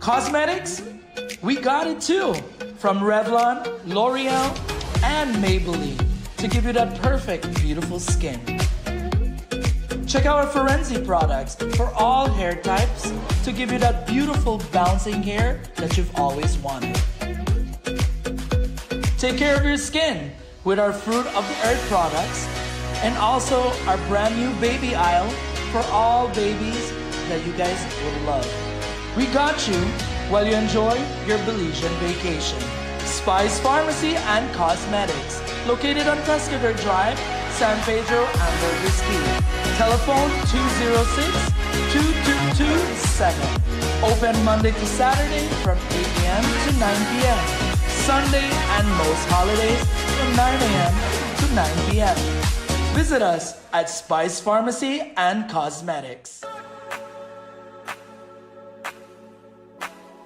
Cosmetics? We got it too. From Revlon, L'Oreal, and Maybelline to give you that perfect, beautiful skin. Check out our Forensi products for all hair types to give you that beautiful bouncing hair that you've always wanted. Take care of your skin with our Fruit of the Earth products and also our brand new baby aisle for all babies that you guys would love. We got you while you enjoy your Belizean vacation. Spice Pharmacy and Cosmetics, located on Pescador Drive, San Pedro, and Burgess. Telephone 206-2227. Open Monday to Saturday from 8 a.m. to 9 p.m. Sunday and most holidays from 9 a.m. to 9 p.m. Visit us at Spice Pharmacy and Cosmetics.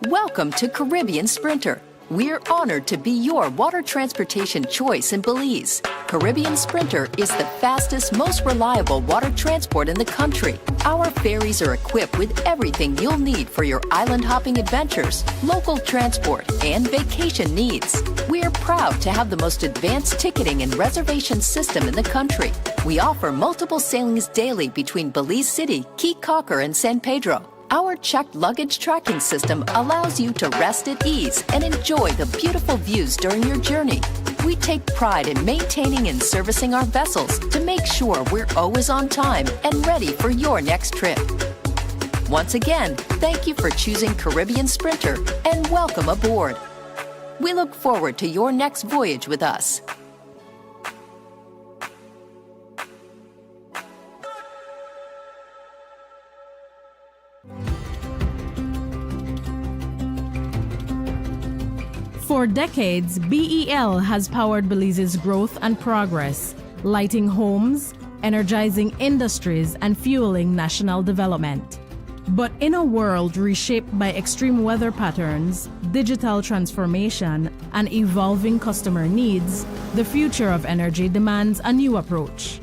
Welcome to Caribbean Sprinter. We're honored to be your water transportation choice in Belize. Caribbean Sprinter is the fastest, most reliable water transport in the country. Our ferries are equipped with everything you'll need for your island hopping adventures, local transport, and vacation needs. We're proud to have the most advanced ticketing and reservation system in the country. We offer multiple sailings daily between Belize City, Cape Cocker, and San Pedro. Our checked luggage tracking system allows you to rest at ease and enjoy the beautiful views during your journey. We take pride in maintaining and servicing our vessels to make sure we're always on time and ready for your next trip. Once again, thank you for choosing Caribbean Sprinter and welcome aboard. We look forward to your next voyage with us. For decades, BEL has powered Belize's growth and progress, lighting homes, energizing industries, and fueling national development. But in a world reshaped by extreme weather patterns, digital transformation, and evolving customer needs, the future of energy demands a new approach.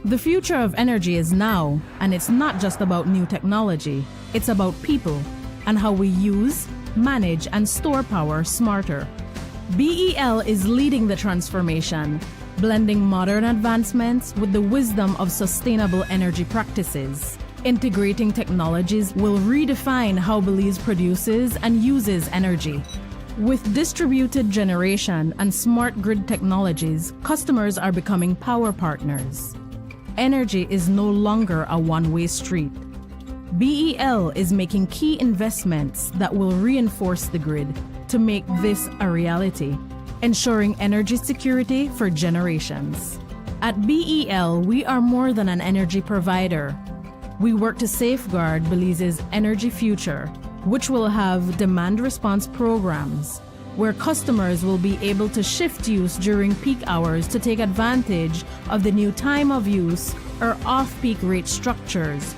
The future of energy is now, and it's not just about new technology, it's about people and how we use, manage, and store power smarter. BEL is leading the transformation, blending modern advancements with the wisdom of sustainable energy practices. Integrating technologies will redefine how Belize produces and uses energy. With distributed generation and smart grid technologies, customers are becoming power partners. Energy is no longer a one-way street. BEL is making key investments that will reinforce the grid to make this a reality, ensuring energy security for generations. At BEL, we are more than an energy provider. We work to safeguard Belize's energy future, which will have demand response programs, where customers will be able to shift use during peak hours to take advantage of the new time of use or off-peak rate structures.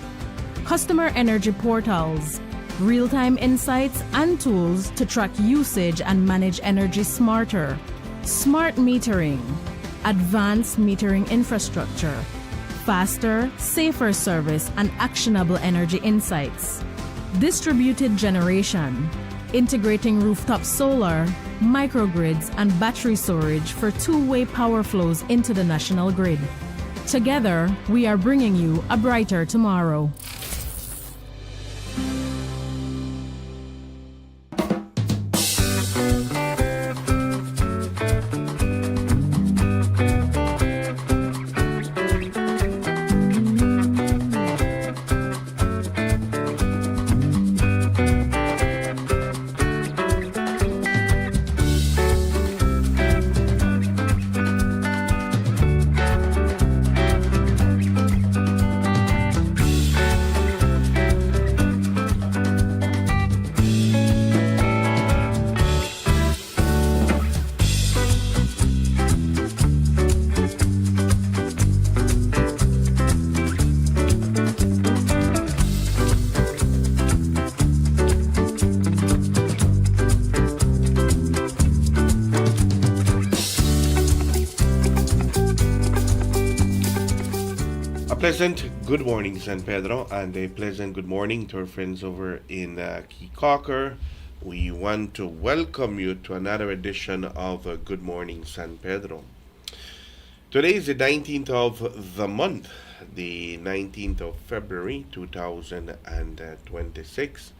Customer energy portals, real-time insights and tools to track usage and manage energy smarter. Smart metering, advanced metering infrastructure, faster, safer service and actionable energy insights. Distributed generation, integrating rooftop solar, microgrids and battery storage for two-way power flows into the national grid. Together, we are bringing you a brighter tomorrow. Pleasant Good morning, San Pedro, and a pleasant good morning to our friends over in Key. We want to welcome you to another edition of Good Morning, San Pedro. Today is the 19th of the month, the 19th of February 2026.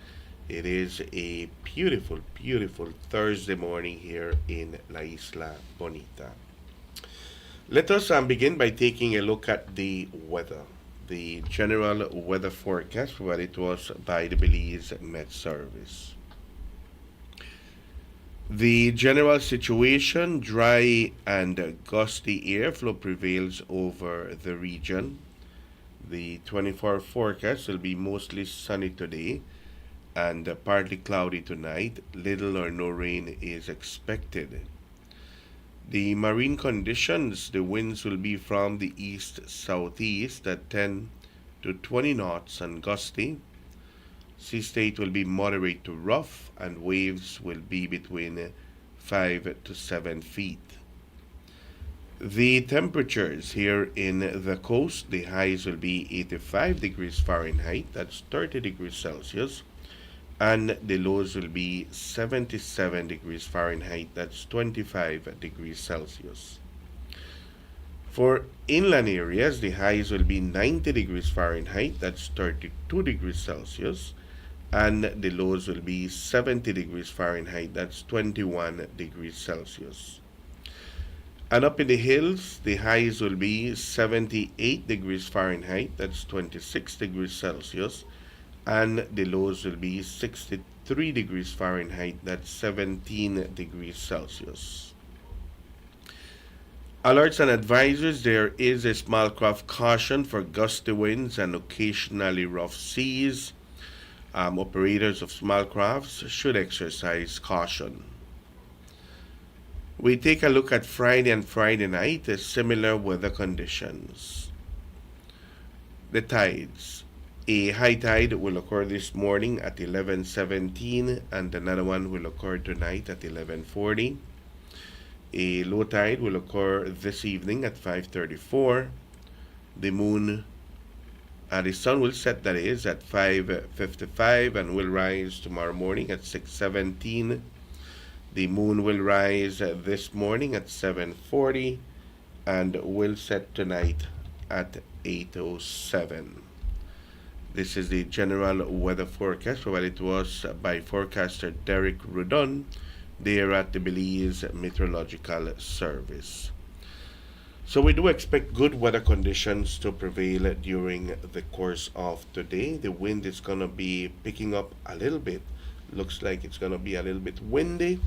It is a beautiful, beautiful Thursday morning here in La Isla Bonita. Let us begin by taking a look at the weather. The general weather forecast provided to us by the Belize Met Service. The general situation, dry and gusty airflow prevails over the region. The 24-hour forecast will be mostly sunny today and partly cloudy tonight. Little or no rain is expected. The marine conditions, the winds will be from the east-southeast at 10 to 20 knots and gusty. Sea state will be moderate to rough and waves will be between 5 to 7 feet. The temperatures here in the coast, the highs will be 85 degrees Fahrenheit, that's 30 degrees Celsius, and the lows will be 77 degrees Fahrenheit, that's 25 degrees Celsius. For inland areas, the highs will be 90 degrees Fahrenheit, that's 32 degrees Celsius, and the lows will be 70 degrees Fahrenheit, that's 21 degrees Celsius. And up in the hills, the highs will be 78 degrees Fahrenheit, that's 26 degrees Celsius, and the lows will be 63 degrees Fahrenheit, that's 17 degrees Celsius. Alerts and advisories, there is a small craft caution for gusty winds and occasionally rough seas. Operators of small crafts should exercise caution. We take a look at Friday and Friday night, similar weather conditions. The tides. A high tide will occur this morning at 11:17 and another one will occur tonight at 11:40. A low tide will occur this evening at 5:34. The sun will set, that is, at 5:55 and will rise tomorrow morning at 6:17. The moon will rise this morning at 7:40 and will set tonight at 8:07. This is the general weather forecast provided to us by forecaster Derek Rudon there at the Belize Meteorological Service. So we do expect good weather conditions to prevail during the course of today. The wind is going to be picking up a little bit. Looks like it's going to be a little bit windy,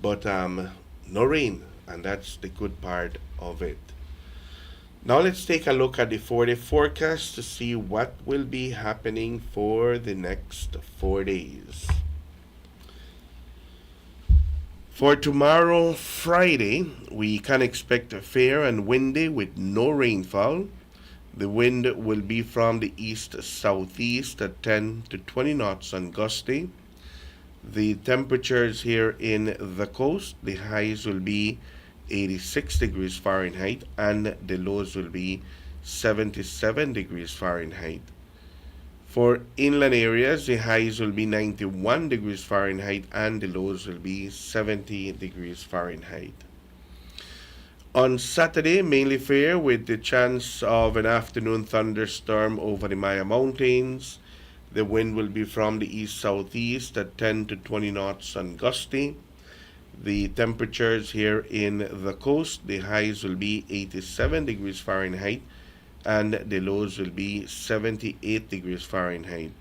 but no rain, and that's the good part of it. Now let's take a look at the 4-day forecast to see what will be happening for the next 4 days. For tomorrow, Friday, we can expect fair and windy with no rainfall. The wind will be from the east-southeast at 10 to 20 knots and gusty. The temperatures here in the coast, the highs will be 86 degrees Fahrenheit and the lows will be 77 degrees Fahrenheit. For inland areas, the highs will be 91 degrees Fahrenheit and the lows will be 70 degrees Fahrenheit. On Saturday, mainly fair with the chance of an afternoon thunderstorm over the Maya Mountains. The wind will be from the east-southeast at 10 to 20 knots and gusty. The temperatures here in the coast, the highs will be 87 degrees Fahrenheit and the lows will be 78 degrees Fahrenheit.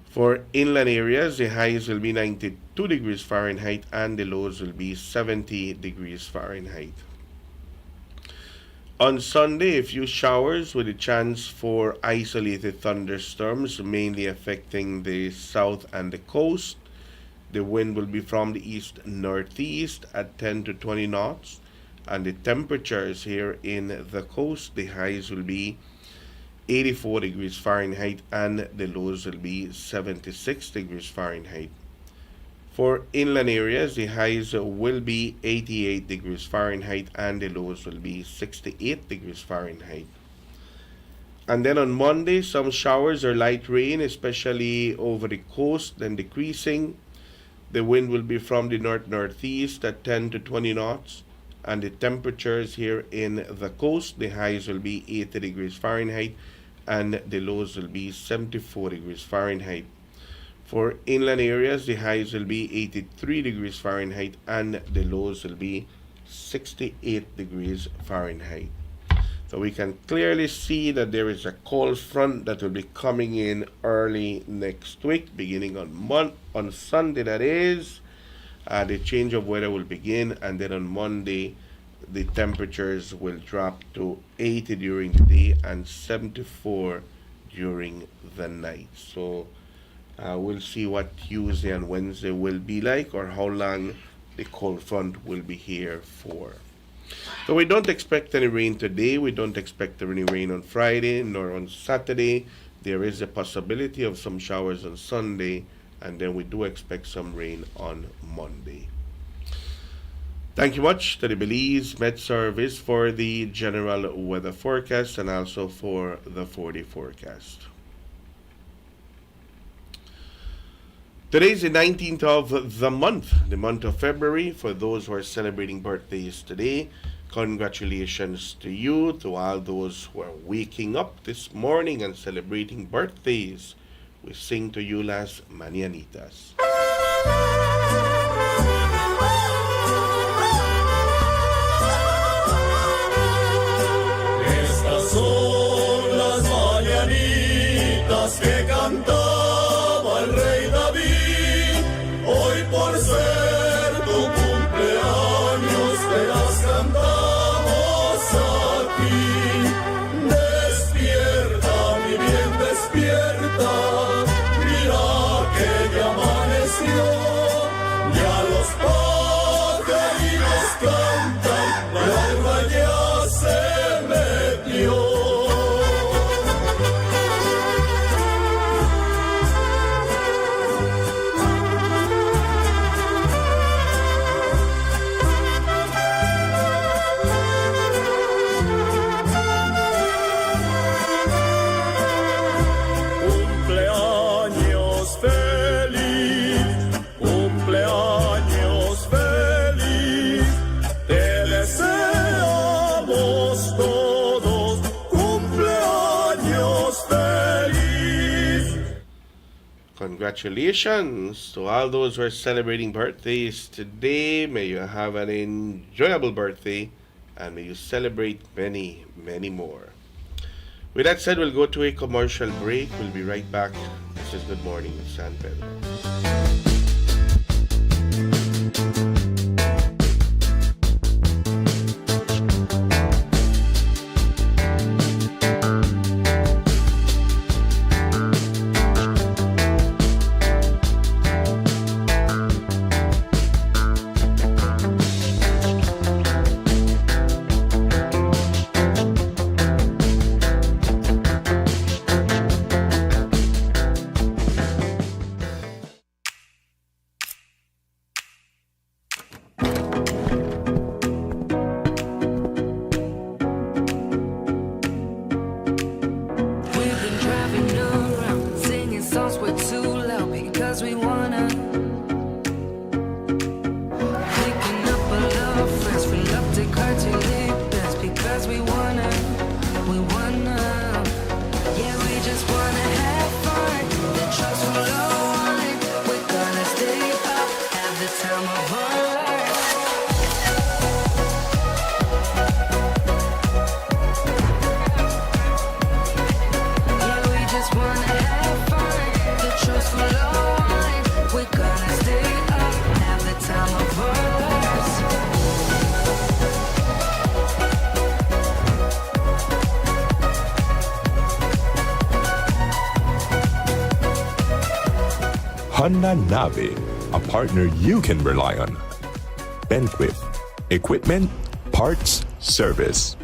For inland areas, the highs will be 92 degrees Fahrenheit and the lows will be 70 degrees Fahrenheit. On Sunday, a few showers with a chance for isolated thunderstorms, mainly affecting the south and the coast. The wind will be from the east-northeast at 10 to 20 knots, and the temperatures here in the coast, the highs will be 84 degrees Fahrenheit and the lows will be 76 degrees Fahrenheit. For inland areas, the highs will be 88 degrees Fahrenheit and the lows will be 68 degrees Fahrenheit. And then on Monday, some showers or light rain, especially over the coast, then decreasing. The wind will be from the north-northeast at 10 to 20 knots. And the temperatures here in the coast, the highs will be 80 degrees Fahrenheit and the lows will be 74 degrees Fahrenheit. For inland areas, the highs will be 83 degrees Fahrenheit and the lows will be 68 degrees Fahrenheit. So we can clearly see that there is a cold front that will be coming in early next week, beginning on Sunday, that is. The change of weather will begin, and then on Monday, the temperatures will drop to 80 during the day and 74 during the night. So we'll see what Tuesday and Wednesday will be like, or how long the cold front will be here for. So we don't expect any rain today. We don't expect any rain on Friday nor on Saturday. There is a possibility of some showers on Sunday, and then we do expect some rain on Monday. Thank you much to the Belize Met Service for the general weather forecast and also for the 4-day forecast. Today is the 19th of the month of February. For those who are celebrating birthdays today, congratulations to you, to all those who are waking up this morning and celebrating birthdays. We sing to you las mañanitas. Estas son las mañanitas que cantaba el rey David. Hoy por ser tu cumpleaños te las cantamos a ti. Despierta, mi bien, despierta. Mira que ya amaneció. Ya los pajaritos cantan, la luna ya se metió. Cumpleaños feliz, cumpleaños feliz, te deseamos todos cumpleaños feliz. Congratulations to all those who are celebrating birthdays today. May you have an enjoyable birthday and may you celebrate many, many more. With that said, we'll go to a commercial break. We'll be right back. This is Good Morning with San Pedro. We've been driving around, singing songs we're too loud because we wanna. Picking up a lot of friends, fill up the car to live best because we wanna. Yeah, we just wanna have fun. The trucks will go on. We're gonna stay up, have the time of our lives. Yeah, we just wanna have fun. The trucks will go on. We're gonna stay up, have the time of our lives. Honda Nave, a partner you can rely on. Benquip, equipment, parts, service.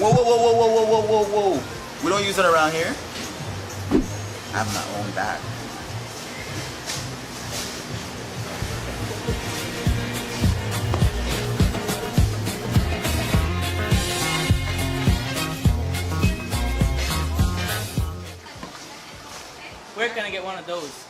Whoa, whoa, whoa, whoa, whoa, whoa, whoa, whoa, whoa. We don't use it around here. I have my own bag. Where can I get one of those?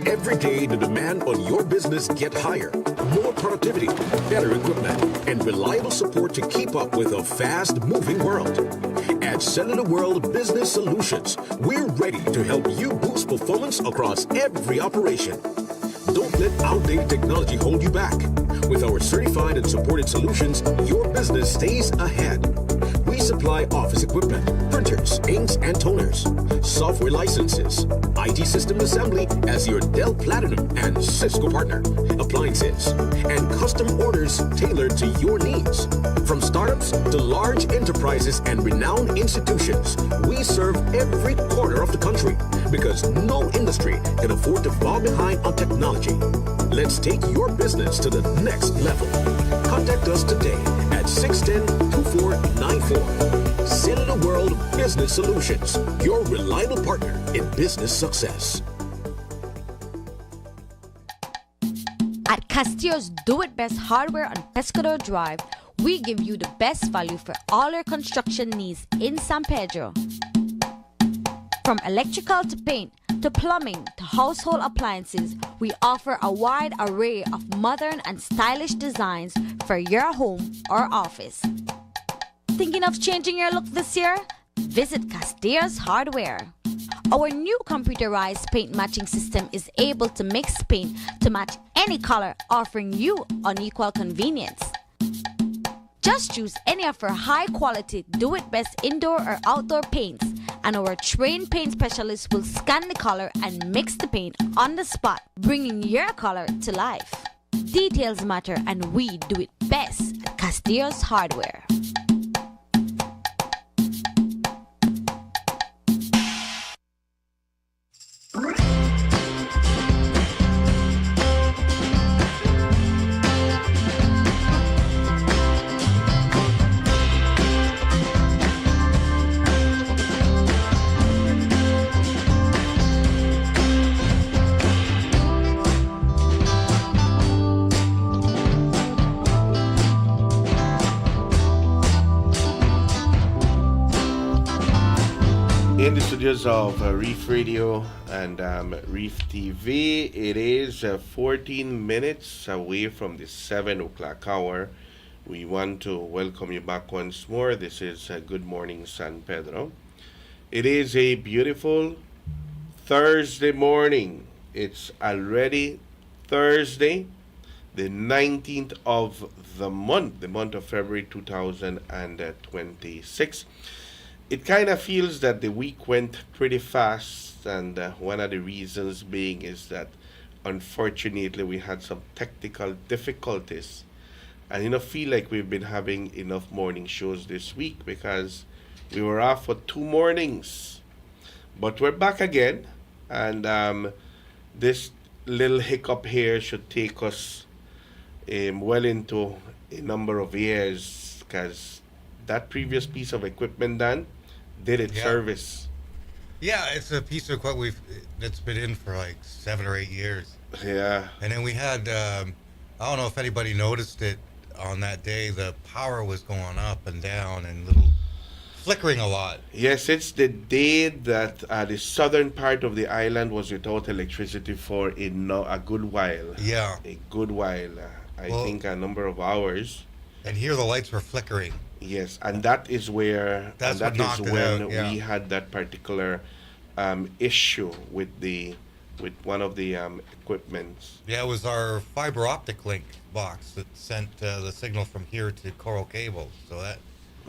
Every day, the demand on your business get higher. More productivity, better equipment, and reliable support to keep up with a fast-moving world. At Cellular World Business Solutions, we're ready to help you boost performance across every operation. Don't let outdated technology hold you back. With our certified and supported solutions, your business stays ahead. We supply office equipment, printers, inks, and toners, software licenses, IT system assembly as your Dell Platinum and Cisco partner, appliances, and custom orders tailored to your needs. From startups to large enterprises and renowned institutions, we serve every corner of the country because no industry can afford to fall behind on technology. Let's take your business to the next level. Contact us today at 610-2494. Cellular World Business Solutions, your reliable partner in business success. At Castillo's Do It Best Hardware on Pescador Drive, we give you the best value for all your construction needs in San Pedro. From electrical to paint, to plumbing, to household appliances, we offer a wide array of modern and stylish designs for your home or office. Thinking of changing your look this year? Visit Castillo's Hardware. Our new computerized paint matching system is able to mix paint to match any color, offering you unequal convenience. Just choose any of our high-quality do-it-best indoor or outdoor paints, and our trained paint specialists will scan the color and mix the paint on the spot, bringing your color to life. Details matter, and we do it best at Castillo's Hardware. In the studios of Reef Radio and Reef TV, it is 14 minutes away from the 7 o'clock hour. We want to welcome you back once more. This is Good Morning San Pedro. It is a beautiful Thursday morning. It's already Thursday, the 19th of the month of February 2026. It kind of feels that the week went pretty fast, and one of the reasons being is that unfortunately we had some technical difficulties, and feel like we've been having enough morning shows this week because we were off for 2 mornings, but we're back again, and this little hiccup here should take us well into a number of years, because that previous piece of equipment, Dan, did its service. Yeah, it's a piece of equipment that's been in for like 7 or 8 years. Yeah. And then we had, I don't know if anybody noticed it on that day, the power was going up and down, and little flickering a lot. Yes, it's the day that the southern part of the island was without electricity for a good while. Yeah. A good while. I Well- think a number of hours. And here the lights were flickering. Yes, and that is where That's and that what is knocked it when out, yeah. we had that particular issue with one of the equipments. Yeah, it was our fiber optic link box that sent the signal from here to Coral Cable. So that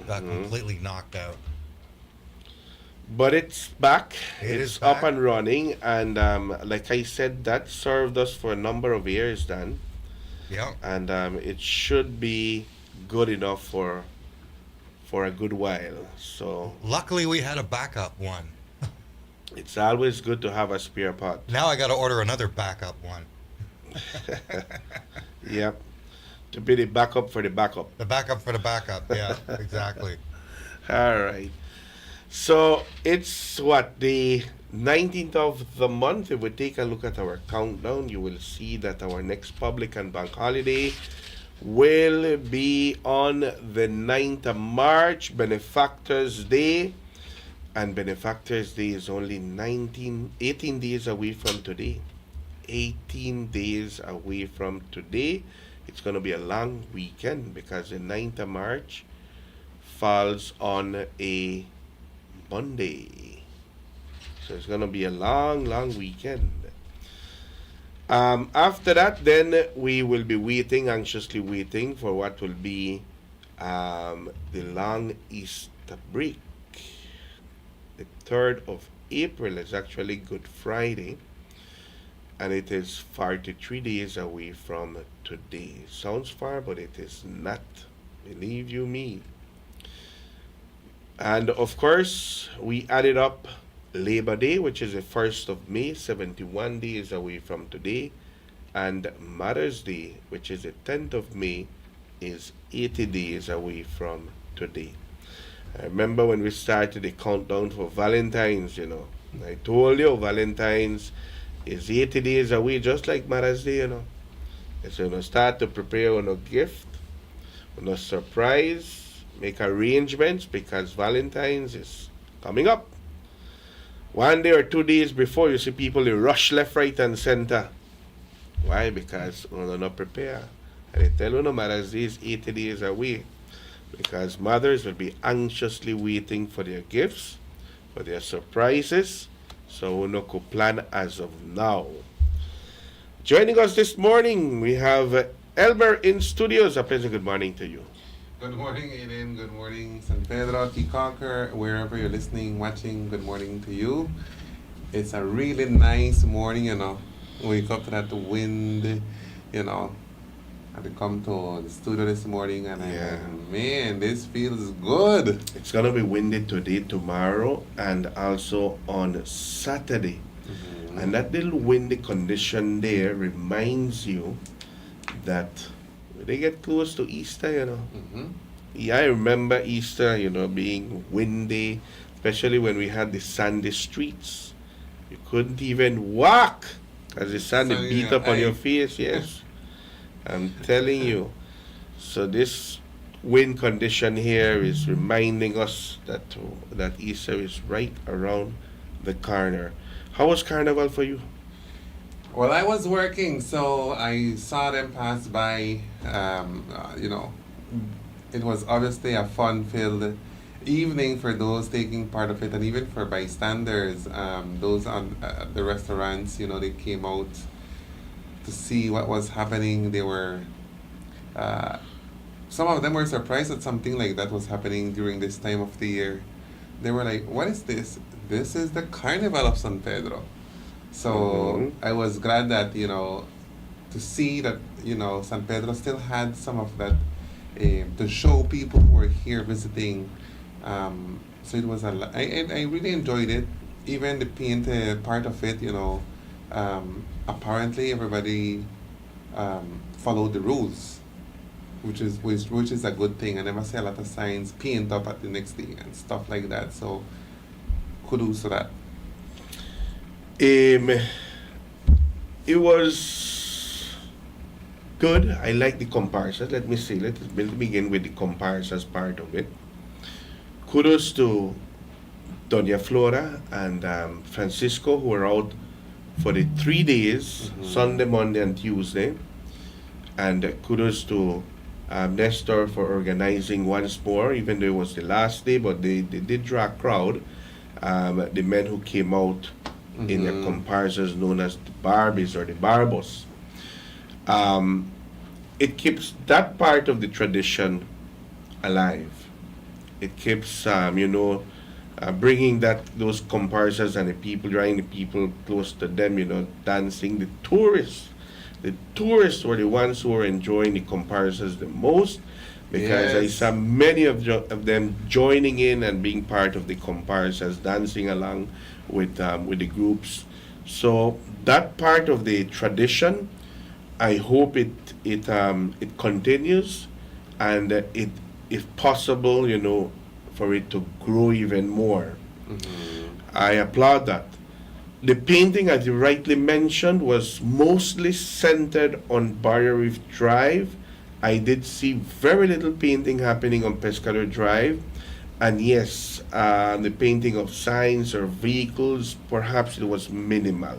got completely knocked out. But it's back. It it's is up back. and running, and like I said, that served us for a number of years, Dan. Yeah. And it should be good enough for a good while. So Luckily, we had a backup one. it's always good to have a spare part. Now I got to order another backup one. Yep. To be the backup for the backup. The backup for the backup. Yeah, exactly. All right. So it's what, the 19th of the month. If we take a look at our countdown, you will see that our next public and bank holiday will be on the 9th of March, Benefactors Day. And Benefactors Day is only 18 days away from today. 18 days away from today. It's going to be a long weekend because the 9th of March falls on a Monday. So it's going to be a long weekend. After that, then we will be anxiously waiting for what will be the long Easter break. The 3rd of April is actually Good Friday, and it is 43 days away from today. Sounds far, but it is not. Believe you me. And of course, we added up Labor Day, which is the 1st of May, 71 days away from today, and Mother's Day, which is the 10th of May, is 80 days away from today. I remember when we started the countdown for Valentine's, I told you Valentine's is 80 days away, just like Mother's Day, So start to prepare on a gift, on a surprise, make arrangements, because Valentine's is coming up. 1 day or 2 days before, you see people, they rush left, right, and center. Why? Because we're not prepared. And they tell you no Mother's Day is 80 days away. Because mothers will be anxiously waiting for their gifts, for their surprises. So we no could plan as of now. Joining us this morning, we have Elmer in studios. A pleasant good morning to you. Good morning, Aiden. Good morning, San Pedro, T-Conquer, wherever you're listening, watching. Good morning to you. It's a really nice morning, Wake up to that wind, I had to come to the studio this morning, and man, this feels good. It's going to be windy today, tomorrow, and also on Saturday. And that little windy condition there reminds you that they get close to Easter, Yeah, I remember Easter, being windy, especially when we had the sandy streets. You couldn't even walk because the sand beat up on your face, yes. I'm telling you. So this wind condition here is reminding us that Easter is right around the corner. How was Carnival for you? Well, I was working, so I saw them pass by. It was obviously a fun-filled evening for those taking part of it, and even for bystanders. Those on the restaurants, they came out to see what was happening. They were, some of them were surprised that something like that was happening during this time of the year. They were like, what is this? This is the Carnival of San Pedro. So I was glad that, to see that, San Pedro still had some of that to show people who were here visiting. So it was I really enjoyed it. Even the paint part of it, apparently everybody followed the rules, which is a good thing. I never see a lot of signs paint up at the next day and stuff like that. So kudos to that. It was good. I like the comparisons. Let me begin with the comparisons part of it. kudos to Doña Flora and Francisco, who were out for the 3 days, Sunday, Monday, and Tuesday. And kudos to Nestor for organizing once more, even though it was the last day, but they did draw a crowd. The men who came out in their comparisons known as the Barbies or the Barbos. It keeps that part of the tradition alive. It keeps, bringing those comparisons and the people, drawing the people close to them, dancing. The tourists were the ones who were enjoying the comparisons the most, because I saw many of them joining in and being part of the comparisons, dancing along with the groups. So that part of the tradition, I hope it continues, and it, if possible, for it to grow even more. I applaud that. The painting, as you rightly mentioned, was mostly centered on Barrier Reef Drive. I did see very little painting happening on Pescador Drive. And yes, the painting of signs or vehicles, perhaps it was minimal.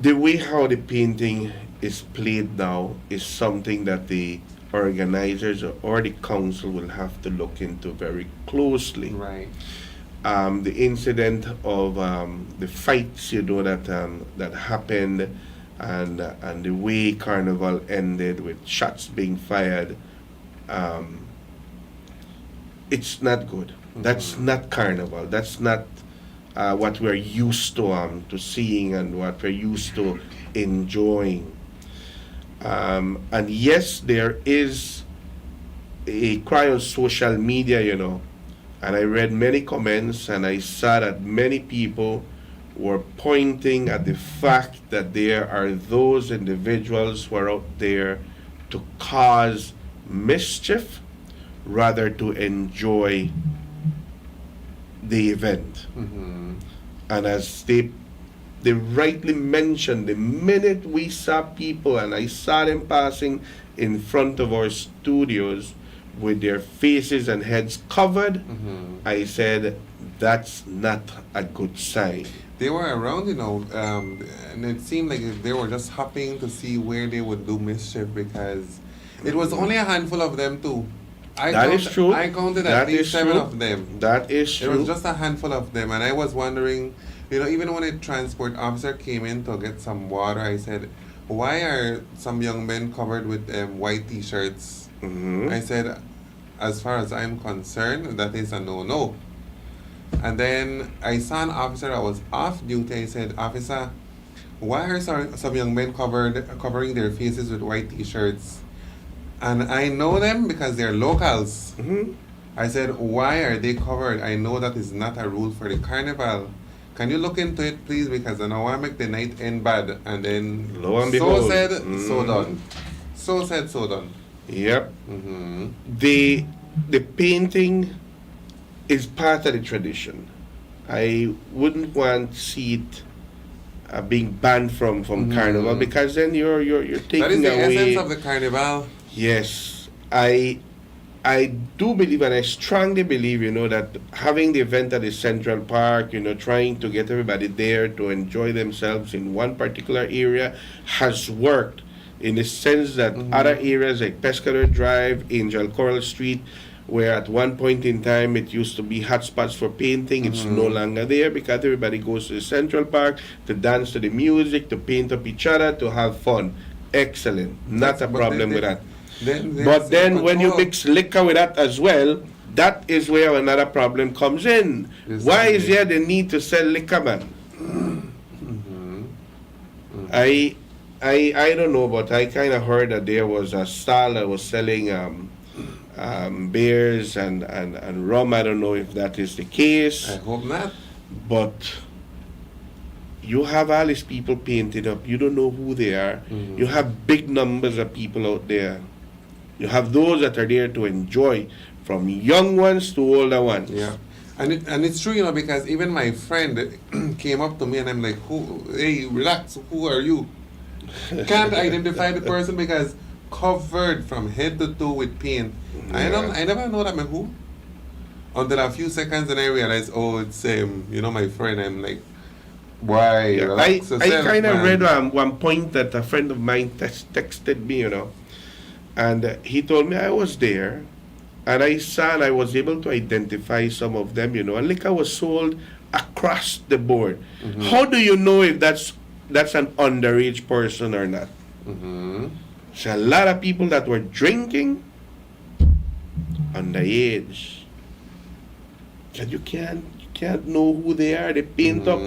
The way how the painting is played now is something that the organizers or the council will have to look into very closely. Right. The incident of the fights, that happened, and the way Carnival ended with shots being fired, it's not good. That's not Carnival. That's not what we're used to seeing and what we're used to enjoying. And yes, there is a cry on social media, and I read many comments, and I saw that many people were pointing at the fact that there are those individuals who are out there to cause mischief rather to enjoy the event. And as they rightly mentioned, the minute we saw people, and I saw them passing in front of our studios with their faces and heads covered, I said, that's not a good sign. They were around, and it seemed like they were just hopping to see where they would do mischief, because it was only a handful of them too. That is true. I counted at least 7 of them. That is true. It was just a handful of them, and I was wondering, even when a transport officer came in to get some water, I said, why are some young men covered with white t-shirts? I said, as far as I'm concerned, that is a no-no. And then I saw an officer that was off duty. I said, officer, why are some young men covering their faces with white t-shirts? And I know them because they're locals. I said, why are they covered? I know that is not a rule for the carnival. Can you look into it, please? Because I don't want to make the night end bad. And then, lo and behold, so said, so done. So said, so done. Yep. The painting is part of the tradition. I wouldn't want to see it being banned from Carnival, because then you're taking away. That is the essence of the Carnival. Yes, I do believe, and I strongly believe, that having the event at the Central Park, trying to get everybody there to enjoy themselves in one particular area has worked, in the sense that other areas like Pescador Drive, Angel Coral Street, where at one point in time it used to be hotspots for painting, it's no longer there, because everybody goes to the Central Park to dance to the music, to paint up each other, to have fun. Excellent. Not a problem with that. But then when you mix liquor with that as well, that is where another problem comes in. Why is there the need to sell liquor, man? I don't know, but I kind of heard that there was a stall that was selling beers and rum. I don't know if that is the case. I hope not. But you have all these people painted up. You don't know who they are. You have big numbers of people out there. You have those that are there to enjoy, from young ones to older ones. Yeah. And it's true, because even my friend came up to me and I'm like, hey, relax, who are you? Can't identify the person because covered from head to toe with paint. I never know that I'm who. until a few seconds, and I realized, oh, it's my friend. I'm like, why? Yeah, I kind of read one point that a friend of mine texted me, and he told me I was there, and I saw and I was able to identify some of them, and liquor was sold across the board. Mm-hmm. How do you know if that's an underage person or not? Mm-hmm. So a lot of people that were drinking underage. And you can't know who they are. They paint up.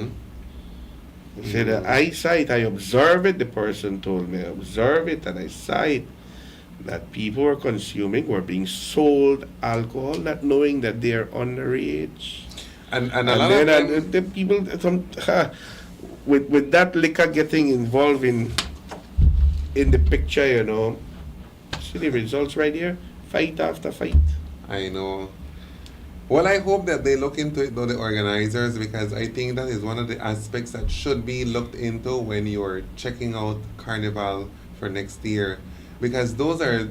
I said, I saw it, I observed it, the person told me, I observed it and I saw it, that people were consuming, were being sold alcohol, not knowing that they are underage. And a lot of them, the people, with that liquor getting involved in the picture, see the results right here, fight after fight. I know. Well, I hope that they look into it, though, the organizers, because I think that is one of the aspects that should be looked into when you're checking out Carnival for next year, because those are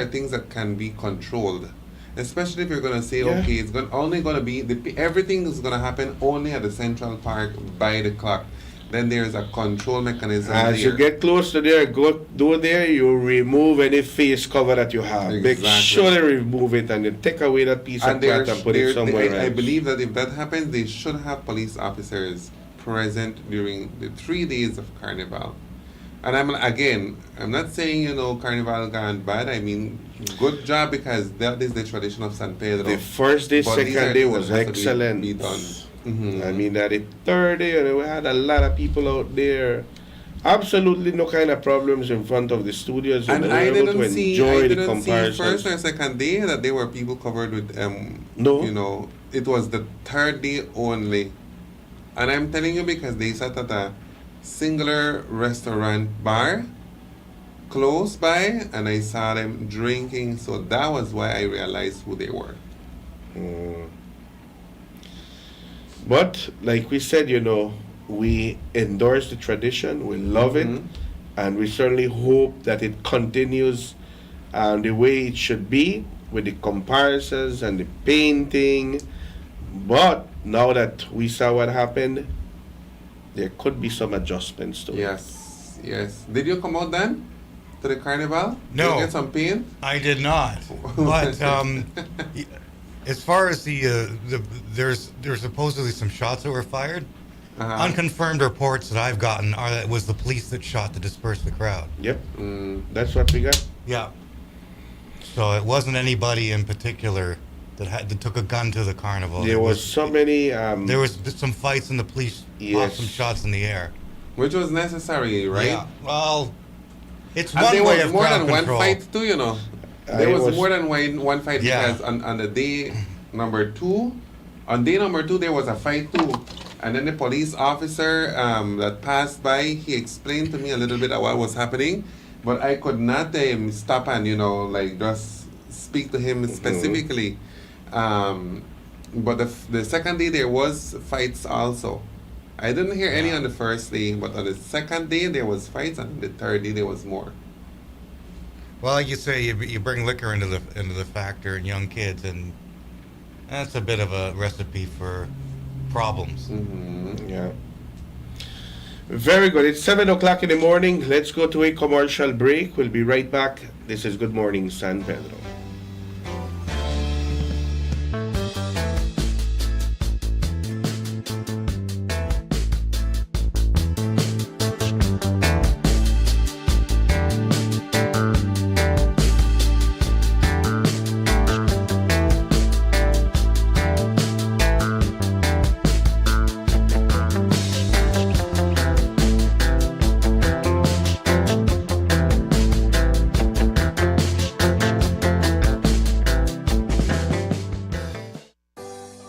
things that can be controlled, especially if you're going to say, okay, it's only going to be everything is going to happen only at the Central Park by the clock. Then there's a control mechanism. As you get close to there, go there, you remove any face cover that you have. Exactly. Make sure they remove it and you take away that piece of cloth and put it somewhere else. I believe that if that happens, they should have police officers present during the 3 days of Carnival. And I'm not saying, Carnival gone bad. I mean, good job, because that is the tradition of San Pedro. The first day, second day was excellent. Be done. Mm-hmm. I mean, at the third day, we had a lot of people out there. Absolutely no kind of problems in front of the studios. And I didn't see comparisons. First or second day that there were people covered with, no. It was the third day only. And I'm telling you, because they sat at a singular restaurant bar close by, and I saw them drinking, so that was why I realized who they were. But like we said, we endorse the tradition, we love it, and we certainly hope that it continues the way it should be, with the comparisons and the painting. But now that we saw what happened, there could be some adjustments to it. Yes. Did you come out then to the Carnival? No. Did you get some paint? I did not. But as far as there's supposedly some shots that were fired. Unconfirmed reports that I've gotten are that it was the police that shot to disperse the crowd. Yep, that's what we got. Yeah. So it wasn't anybody in particular that took a gun to the carnival. There was so many. There was some fights and the police popped some shots in the air, which was necessary, right? Yeah. Well, it's and one there way was of more crowd than control. one fight too, There was more than one fight, because on the day number 2, on day number 2 there was a fight too, and then the police officer that passed by, he explained to me a little bit of what was happening, but I could not stop and just speak to him specifically. But the second day there was fights also. I didn't hear any on the first day, but on the second day there was fights, and on the third day there was more. Well, like you say, you bring liquor into the factor and young kids, and that's a bit of a recipe for problems. Yeah. Very good. It's 7 o'clock in the morning. Let's go to a commercial break. We'll be right back. This is Good Morning San Pedro.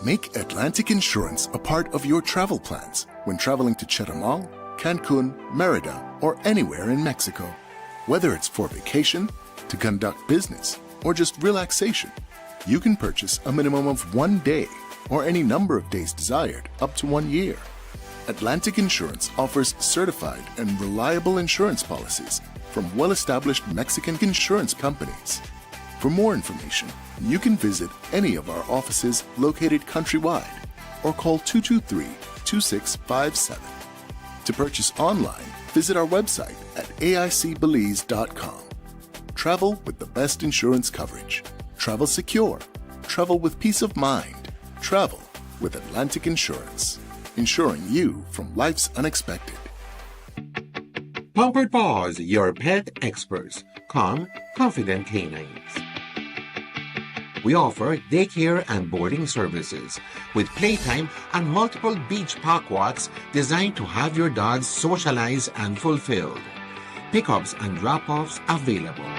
Make Atlantic Insurance a part of your travel plans when traveling to Chetumal, Cancun, Merida, or anywhere in Mexico. Whether it's for vacation, to conduct business, or just relaxation, you can purchase a minimum of 1 day or any number of days desired up to 1 year. Atlantic Insurance offers certified and reliable insurance policies from well-established Mexican insurance companies. For more information, you can visit any of our offices located countrywide or call 223-2657. To purchase online, visit our website at aicbelize.com. Travel with the best insurance coverage. Travel secure. Travel with peace of mind. Travel with Atlantic Insurance, insuring you from life's unexpected. Pampered Paws, your pet experts. Calm, confident canines. We offer daycare and boarding services with playtime and multiple beach park walks designed to have your dogs socialize and fulfilled. Pickups and drop-offs available.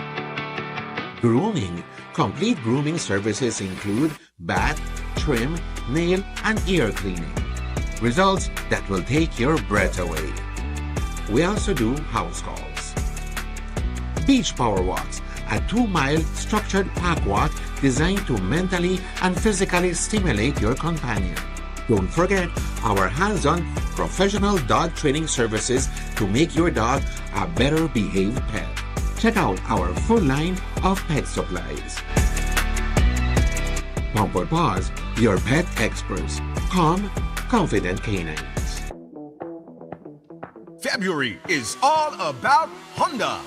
Grooming. Complete grooming services include bath, trim, nail, and ear cleaning. Results that will take your breath away. We also do house calls. Beach Power Walks, a 2-mile structured park walk designed to mentally and physically stimulate your companion. Don't forget our hands-on professional dog training services to make your dog a better behaved pet. Check out our full line of pet supplies. Pampered Paws, your pet experts. Calm, confident canines. February is all about Honda.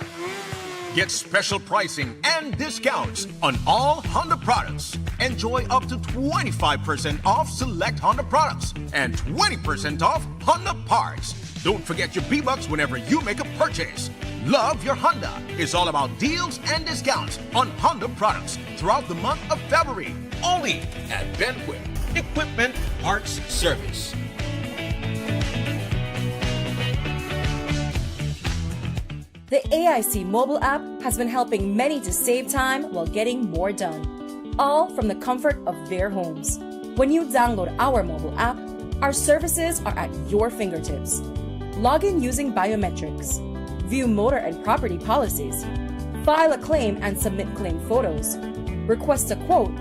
Get special pricing and discounts on all Honda products. Enjoy up to 25% off select Honda products and 20% off Honda parts. Don't forget your B-Bucks whenever you make a purchase. Love your Honda is all about deals and discounts on Honda products throughout the month of February. Only at Benquip Equipment Parts Service. The AIC mobile app has been helping many to save time while getting more done, all from the comfort of their homes. When you download our mobile app, our services are at your fingertips. Log in using biometrics, view motor and property policies, file a claim and submit claim photos, request a quote,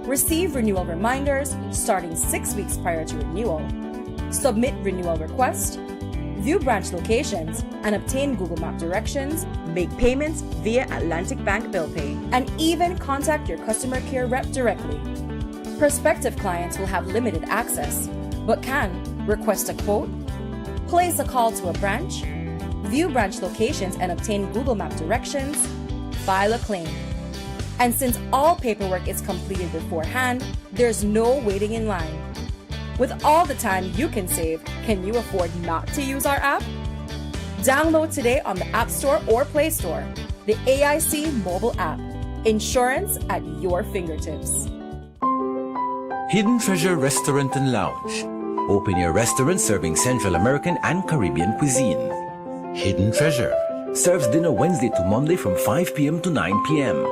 receive renewal reminders starting 6 weeks prior to renewal, submit renewal request, view branch locations, and obtain Google Map directions, make payments via Atlantic Bank Bill Pay, and even contact your customer care rep directly. Prospective clients will have limited access, but can request a quote, place a call to a branch, view branch locations and obtain Google Map directions, file a claim. And since all paperwork is completed beforehand, there's no waiting in line. With all the time you can save, can you afford not to use our app? Download today on the App Store or Play Store. The AIC mobile app. Insurance at your fingertips. Hidden Treasure Restaurant and Lounge. Open-air restaurant serving Central American and Caribbean cuisine. Hidden Treasure serves dinner Wednesday to Monday from 5 p.m. to 9 p.m.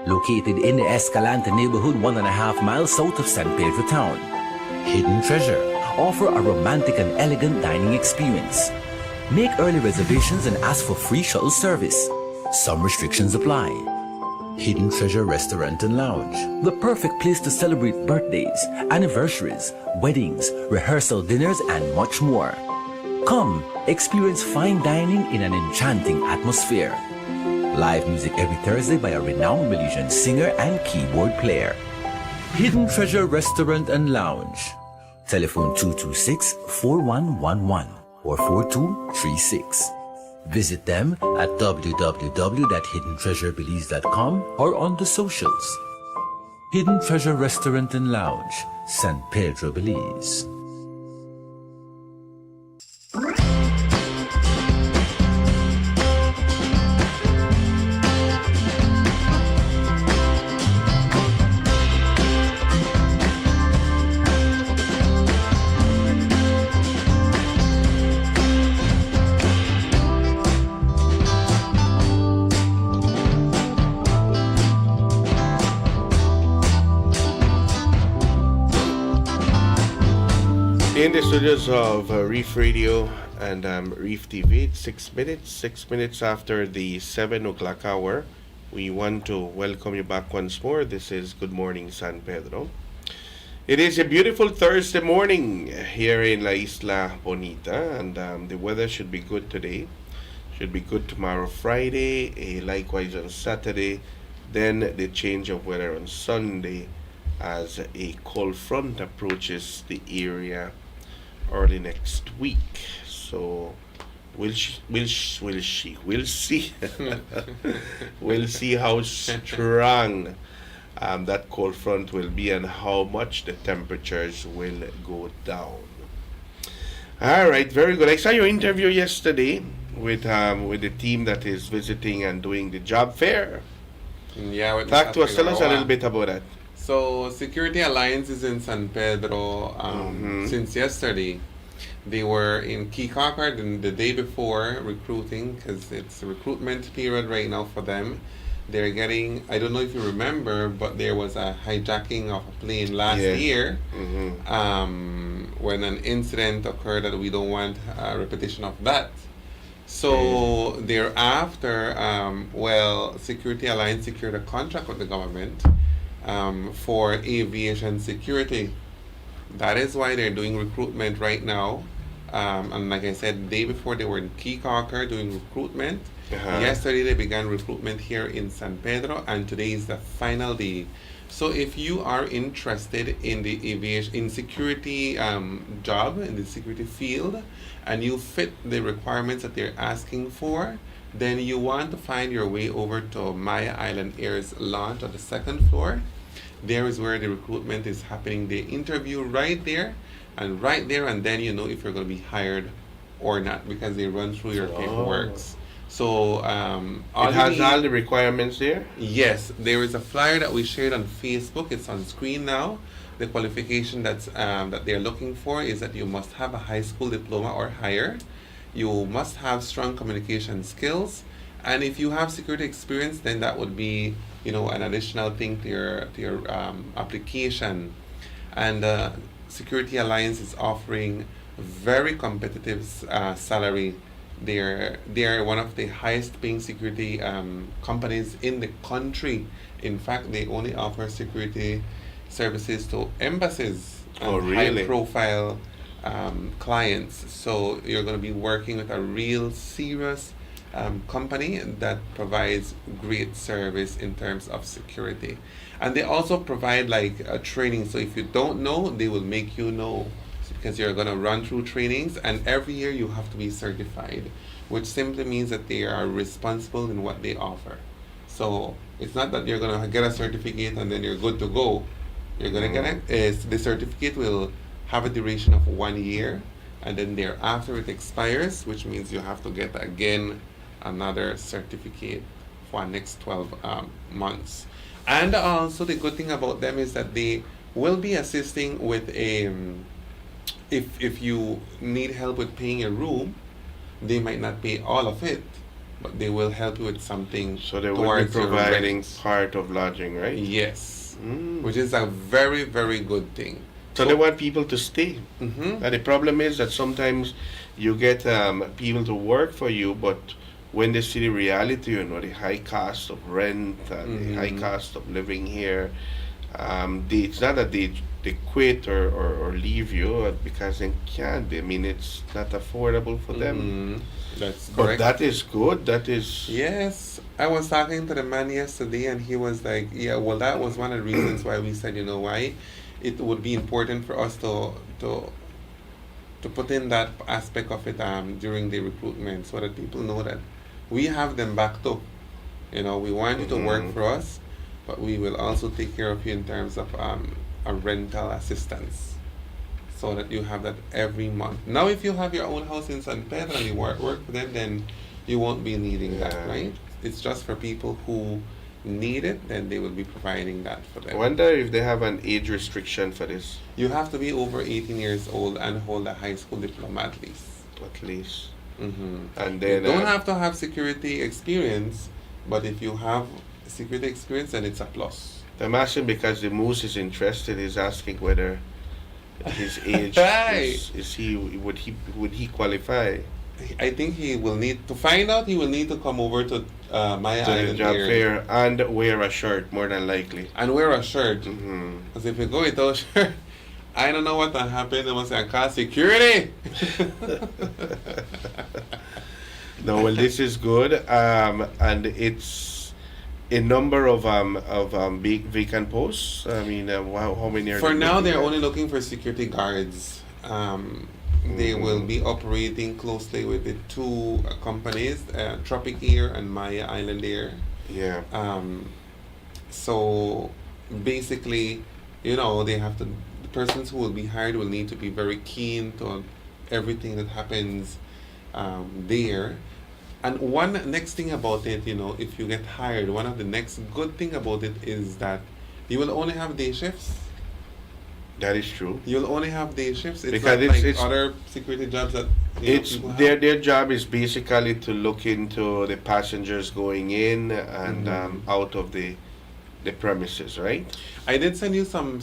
Located in the Escalante neighborhood 1.5 miles south of San Pedro town. Hidden Treasure offer a romantic and elegant dining experience. Make early reservations and ask for free shuttle service. Some restrictions apply. Hidden Treasure Restaurant and Lounge, the perfect place to celebrate birthdays, anniversaries, weddings, rehearsal dinners, and much more. Come, experience fine dining in an enchanting atmosphere. Live music every Thursday by a renowned Belizean singer and keyboard player. Hidden Treasure Restaurant and Lounge. Telephone 226-4111 or 4236. Visit them at www.hiddentreasurebelize.com or on the socials. Hidden Treasure Restaurant and Lounge, San Pedro, Belize. In the studios of Reef Radio and Reef TV, it's 6 minutes after the 7 o'clock hour. We want to welcome you back once more. This is Good Morning San Pedro. It is a beautiful Thursday morning here in La Isla Bonita, and the weather should be good today. Should be good tomorrow, Friday, likewise on Saturday, Then the change of weather on Sunday as a cold front approaches the area early next week. So we'll see we'll see how strong that cold front will be and how much the temperatures will go down. All right, very good. I saw your interview yesterday with the team that is visiting and doing the job fair. Yeah, Talk to us. Tell us a little bit about that. So, Security Alliance is in San Pedro since yesterday. They were in Keycocker the day before recruiting because it's a recruitment period right now for them. They're getting, I don't know if you remember, but there was a hijacking of a plane last year when an incident occurred that we don't want a repetition of that. So thereafter, Security Alliance secured a contract with the government for aviation security. That is why they're doing recruitment right now. And like I said, the day before they were in Keycocker doing recruitment. Yesterday they began recruitment here in San Pedro, and today is the final day. So if you are interested in the aviation security job in the security field, and you fit the requirements that they're asking for, then you want to find your way over to Maya Island Air's launch on the second floor. There is where the recruitment is happening. They interview right there, and then you know if you're going to be hired or not, because they run through your paperwork. So it has all the requirements there? Yes, there is a flyer that we shared on Facebook. It's on screen now. The qualification that they're looking for is that you must have a high school diploma or higher. You must have strong communication skills, and if you have security experience, then that would be an additional thing to your application. And Security Alliance is offering very competitive salary. They're one of the highest paying security companies in the country. In fact, they only offer security services to embassies and high profile clients. So you're going to be working with a real serious company that provides great service in terms of security. And they also provide like a training. So if you don't know, they will make you know, because you're going to run through trainings, and every year you have to be certified, which simply means that they are responsible in what they offer. So it's not that you're going to get a certificate and then you're good to go. You're going to get it. The certificate will have a duration of 1 year, and then thereafter it expires, which means you have to get again another certificate for next 12 months. And also the good thing about them is that they will be assisting with if you need help with paying a room, they might not pay all of it, but they will help you with something. So they will be providing part of lodging, right? Yes, which is a very, very good thing. So they want people to stay. And the problem is that sometimes you get people to work for you, but when they see the reality, the high cost of rent and the high cost of living here, it's not that they quit or leave you because they can't. I mean, it's not affordable for them. That's correct. But that is good. That is... Yes. I was talking to the man yesterday, and he was like, yeah, well, that was one of the reasons why we said, why it would be important for us to put in that aspect of it during the recruitment, so that people know that we have them back too. We want you to work for us, but we will also take care of you in terms of a rental assistance, so that you have that every month. Now, if you have your own house in San Pedro and you work for them, then you won't be needing that, right? It's just for people who need it, then they will be providing that for them. I wonder if they have an age restriction for this. You have to be over 18 years old and hold a high school diploma at least. At least. And then you don't have to have security experience, but if you have security experience, then it's a plus. I'm asking because the moose is interested. Is asking whether his age would he qualify? I think he will need to find out. He will need to come over to Maya Island the job fair and wear a shirt, more than likely. And wear a shirt, because if you go without shirt, I don't know what will happen. They must say, "Call security." No, well, this is good, and it's a number of vacant posts? I mean, how many are For they now, looking they're at? only looking for security guards. They will be operating closely with the two companies, Tropic Air and Maya Island Air. Yeah. So basically, you know, they have to, the persons who will be hired will need to be very keen to everything that happens there. And one next thing about it, you know, if you get hired, one of the next good thing about it is that you will only have day shifts. That is true. You'll only have day shifts. It's Because not it's like other security jobs that it's people have. their job is basically to look into the passengers going in and out of the premises, right? I did send you some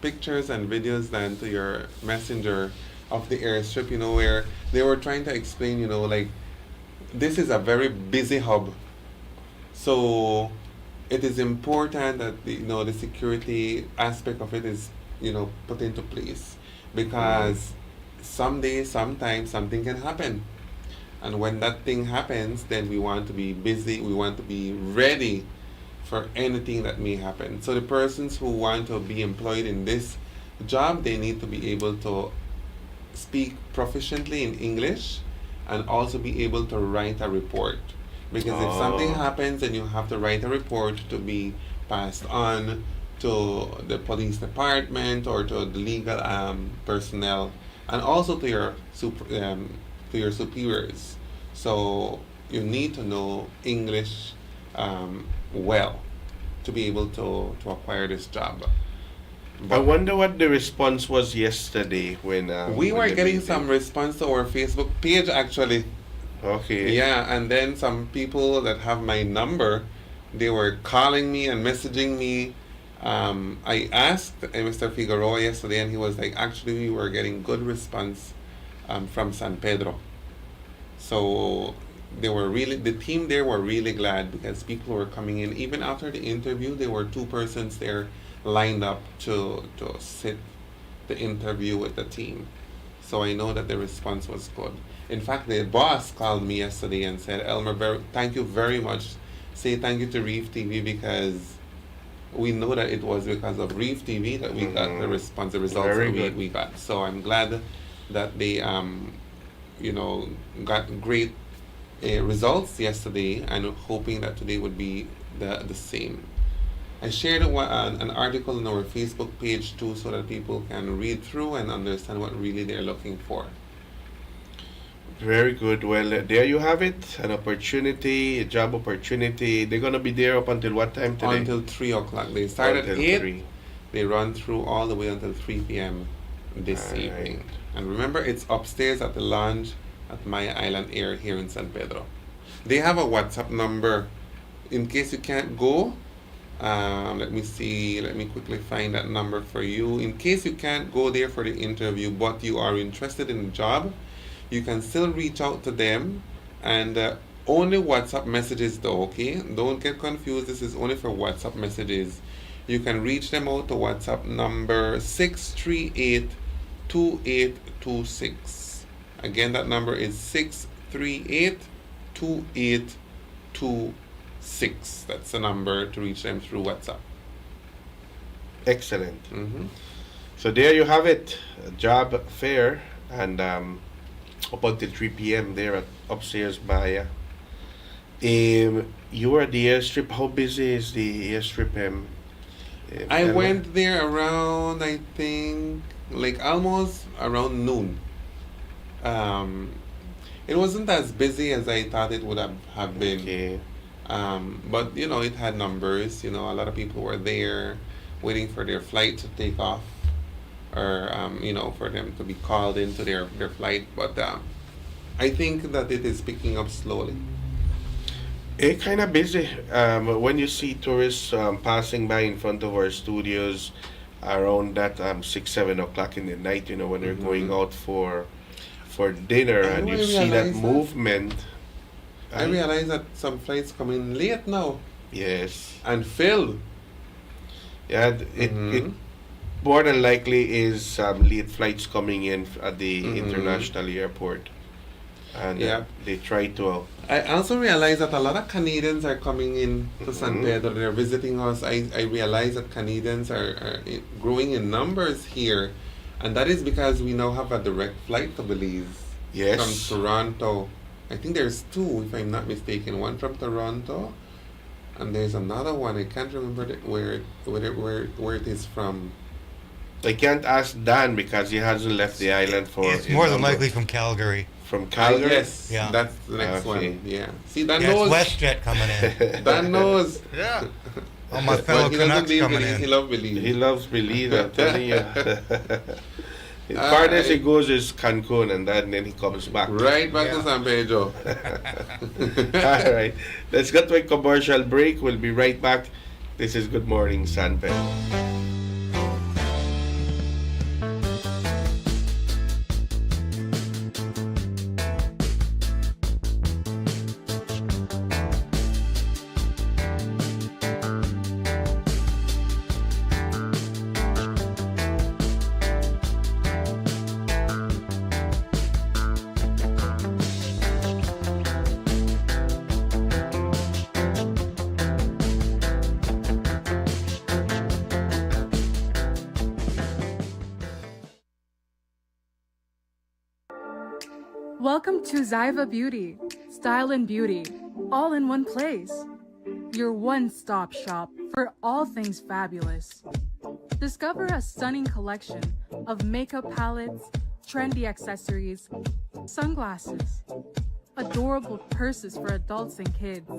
pictures and videos then to your messenger of the airstrip, you know, where they were trying to explain, you know, like this is a very busy hub. So it is important that the, you know, the security aspect of it is, you know, put into place, because someday, sometimes something can happen. And when that thing happens, then we want to be busy, we want to be ready for anything that may happen. So the persons who want to be employed in this job, they need to be able to speak proficiently in English and also be able to write a report. Because if something happens, then you have to write a report to be passed on to the police department or to the legal personnel, and also to your superiors. So you need to know English well to be able to acquire this job. I wonder what the response was yesterday when We when were the getting meeting- some response to our Facebook page actually. Okay. Yeah, and then some people that have my number, they were calling me and messaging me. I asked Mr. Figueroa yesterday, and he was like, actually, we were getting good response from San Pedro. So they were really, the team there were really glad because people were coming in. Even after the interview, there were two persons there lined up to sit the interview with the team. So I know that the response was good. In fact, the boss called me yesterday and said, Elmer, thank you very much. Say thank you to Reef TV, because we know that it was because of Reef TV that we got the response, the results Very that good. we got. So I'm glad that they, you know, got great results yesterday, and hoping that today would be the same. I shared an article on our Facebook page too, so that people can read through and understand what really they're looking for. Very good. Well, there you have it. An opportunity, a job opportunity. They're going to be there up until what time today? Until 3 o'clock. They start at Until 8. 3. They run through all the way until 3 p.m. this evening. And remember, it's upstairs at the lounge at Maya Island Air here in San Pedro. They have a WhatsApp number. In case you can't go, let me see. Let me quickly find that number for you. In case you can't go there for the interview, but you are interested in the job, you can still reach out to them, and only WhatsApp messages though, okay? Don't get confused, this is only for WhatsApp messages. You can reach them out to WhatsApp number 638-2826. Again, that number is 638-2826. That's the number to reach them through WhatsApp. Excellent. So there you have it. A job fair, and up until 3 p.m. there at upstairs by you were at the airstrip. How busy is the airstrip? I Elmer? went there around, I think, like almost around noon. It wasn't as busy as I thought it would have been. Okay. But, you know, it had numbers. You know, a lot of people were there waiting for their flight to take off, or, you know, for them to be called into their flight. But I think that it is picking up slowly. It's kind of busy. When you see tourists passing by in front of our studios around that 6-7 o'clock in the night, you know, when they're going out for dinner, and you see that movement. I realize that some flights come in late now. Yes. And filled. Yeah, it more than likely is late flights coming in at the international airport. and Yeah. they try to. I also realize that a lot of Canadians are coming in to San Pedro. They're visiting us. I realize that Canadians are growing in numbers here, and that is because we now have a direct flight to Belize. Yes. From Toronto. I think there's two, if I'm not mistaken. One from Toronto, and there's another one. I can't remember where it is from. I can't ask Dan because he hasn't left the island for. It's more than likely from Calgary. From Calgary? Yes, Yeah. that's the next Okay. one. Yeah. See, Dan Yeah, knows. it's WestJet coming in. Dan knows. Yeah. All my fellow He doesn't Canucks leave coming Belize, in. He loves Belize. He loves Belize, I'm telling you. The farthest he goes is Cancun, and then he comes back. Right back to San Pedro. All right. Let's get to a commercial break. We'll be right back. This is Good Morning San Pedro. Welcome to Zyva Beauty, style and beauty, all in one place. Your one-stop shop for all things fabulous. Discover a stunning collection of makeup palettes, trendy accessories, sunglasses, adorable purses for adults and kids,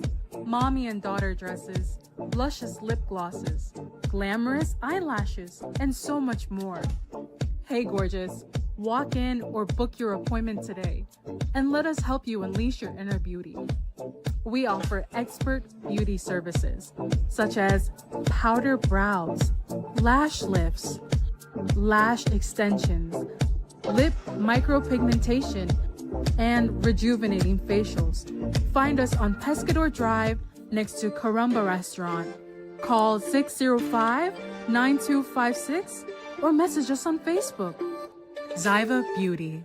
mommy and daughter dresses, luscious lip glosses, glamorous eyelashes, and so much more. Hey gorgeous, walk in or book your appointment today and let us help you unleash your inner beauty. We offer expert beauty services such as powder brows, lash lifts, lash extensions, lip micropigmentation, and rejuvenating facials. Find us on Pescador Drive next to Caramba Restaurant. Call 605-9256 or message us on Facebook. Zyva Beauty.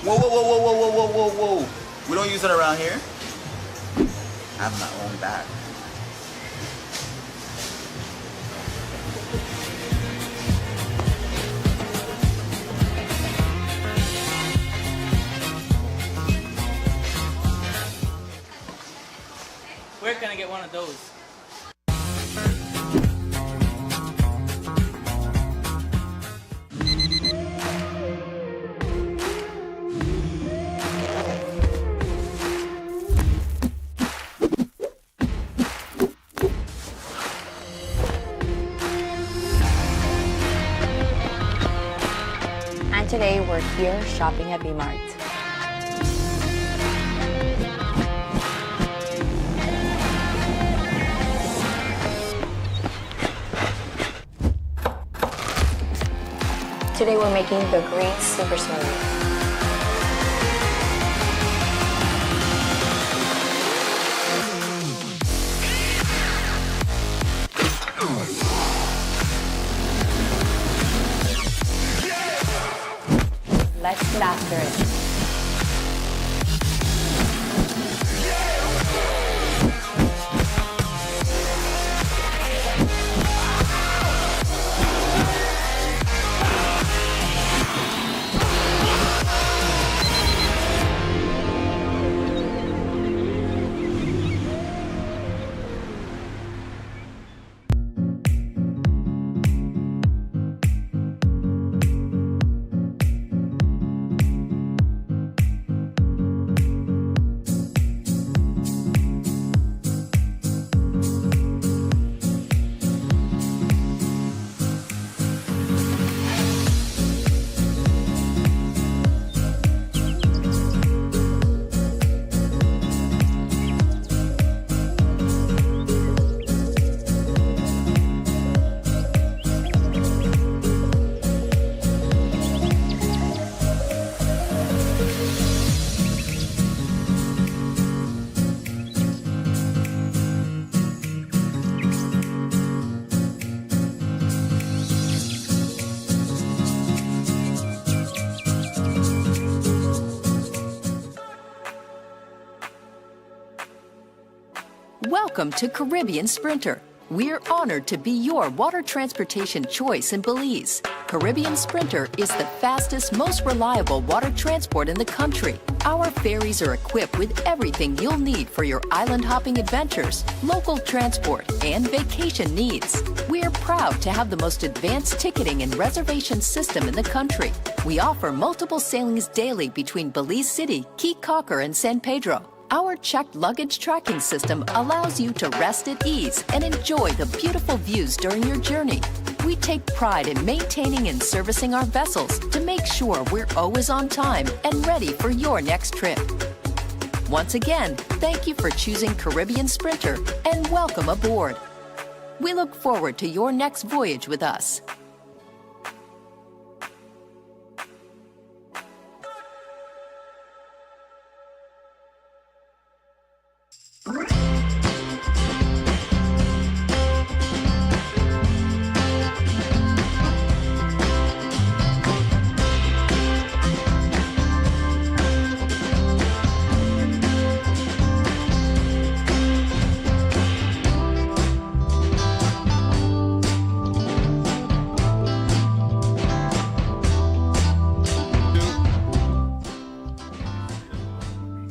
Whoa, whoa, whoa, whoa, whoa, whoa, whoa, whoa, whoa. We don't use it around here. I have my own bag. Where can I get one of those? And today we're here shopping at B-Mart. Today we're making the green super smoothie. Let's get after it. Welcome to Caribbean Sprinter. We're honored to be your water transportation choice in Belize. Caribbean Sprinter is the fastest, most reliable water transport in the country. Our ferries are equipped with everything you'll need for your island hopping adventures, local transport, and vacation needs. We're proud to have the most advanced ticketing and reservation system in the country. We offer multiple sailings daily between Belize City, Key Cocker, and San Pedro. Our checked luggage tracking system allows you to rest at ease and enjoy the beautiful views during your journey. We take pride in maintaining and servicing our vessels to make sure we're always on time and ready for your next trip. Once again, thank you for choosing Caribbean Sprinter and welcome aboard. We look forward to your next voyage with us.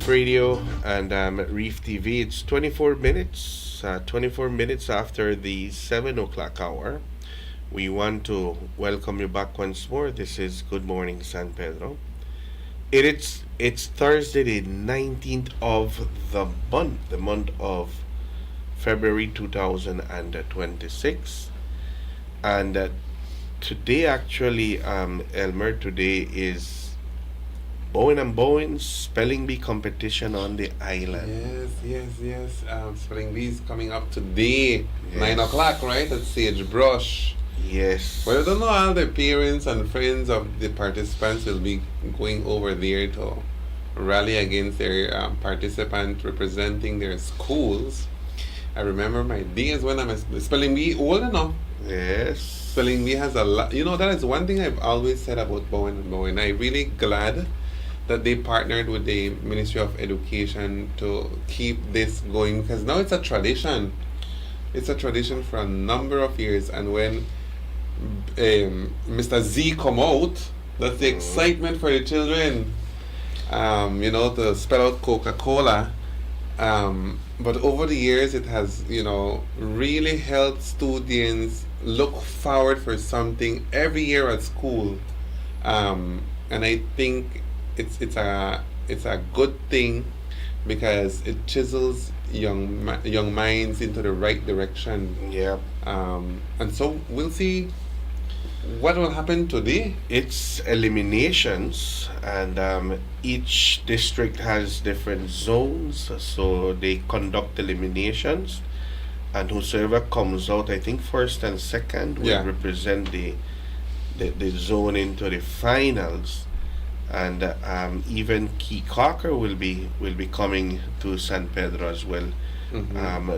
Radio and Reef TV. It's 24 minutes after the 7 o'clock hour. We want to welcome you back once more. This is Good Morning San Pedro. It's Thursday, the 19th of the month of February 2026, and today actually, Elmer, today is Bowen and Bowen Spelling Bee competition on the island. Yes. Spelling Bee is coming up today, 9 o'clock, right, at Sagebrush. Yes. Well, I don't know, all the parents and friends of the participants will be going over there to rally against their participant representing their schools. I remember my days when I'm a Spelling Bee old enough. Yes. Spelling Bee has a lot. You know, that is one thing I've always said about Bowen and Bowen. I'm really glad that they partnered with the Ministry of Education to keep this going, because now it's a tradition. It's a tradition for a number of years, and when Mr. Z come out, that's the excitement for the children, to spell out Coca-Cola. But over the years, it has, really helped students look forward for something every year at school. And I think it's a good thing, because it chisels young minds into the right direction. Yeah. And so we'll see what will happen today. It's eliminations, and each district has different zones, so they conduct eliminations, and whosoever comes out, I think first and second, will represent the zone into the finals. And even Key Cocker will be coming to San Pedro as well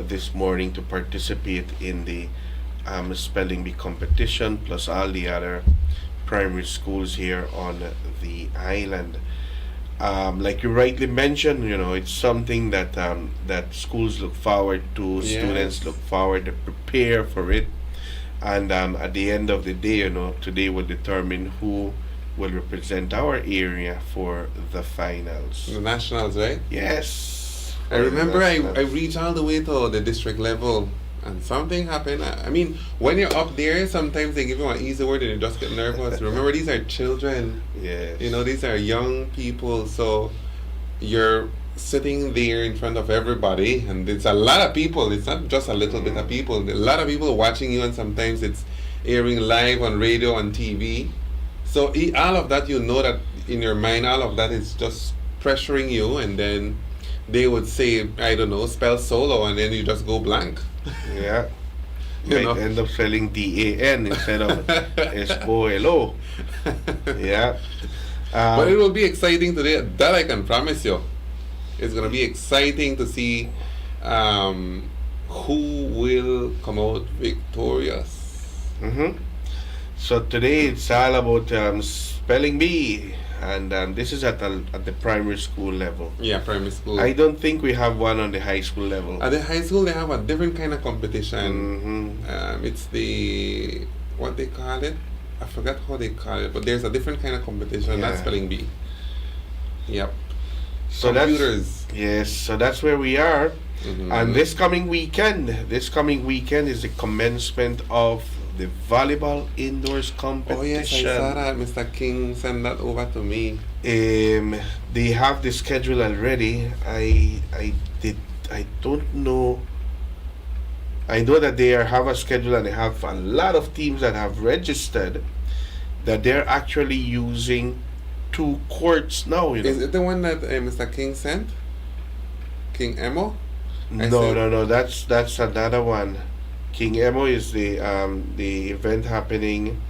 this morning to participate in the spelling bee competition, plus all the other primary schools here on the island. Like you rightly mentioned, it's something that that schools look forward to, students look forward to prepare for it, and at the end of the day, today will determine who will represent our area for the finals. The nationals, right? Yes. I remember I reached all the way to the district level, and something happened. I mean, when you're up there, sometimes they give you an easy word and you just get nervous. Remember, these are children. Yes. These are young people, so you're sitting there in front of everybody, and it's a lot of people. It's not just a little bit of people. A lot of people watching you, and sometimes it's airing live on radio, on TV. So all of that, that in your mind, all of that is just pressuring you, and then they would say, I don't know, spell solo, and then you just go blank. Yeah. Might end up spelling DAN instead of SOLO. Yeah. But it will be exciting today. That I can promise you. It's going to be exciting to see who will come out victorious. So today it's all about spelling bee, and this is at the primary school level. Yeah, primary school. I don't think we have one on the high school level. At the high school, they have a different kind of competition. It's what they call it. I forgot how they call it, but there's a different kind of competition. That's spelling bee. Yep. So computers. So that's where we are. And this coming weekend is the commencement of the volleyball indoors competition. Oh yes, I saw that. Mr. King sent that over to me. They have the schedule already. I don't know. I know that they have a schedule, and they have a lot of teams that have registered that they're actually using 2 courts now. Is it the one that Mr. King sent? King Emo? No. That's another one. King Emo is the event happening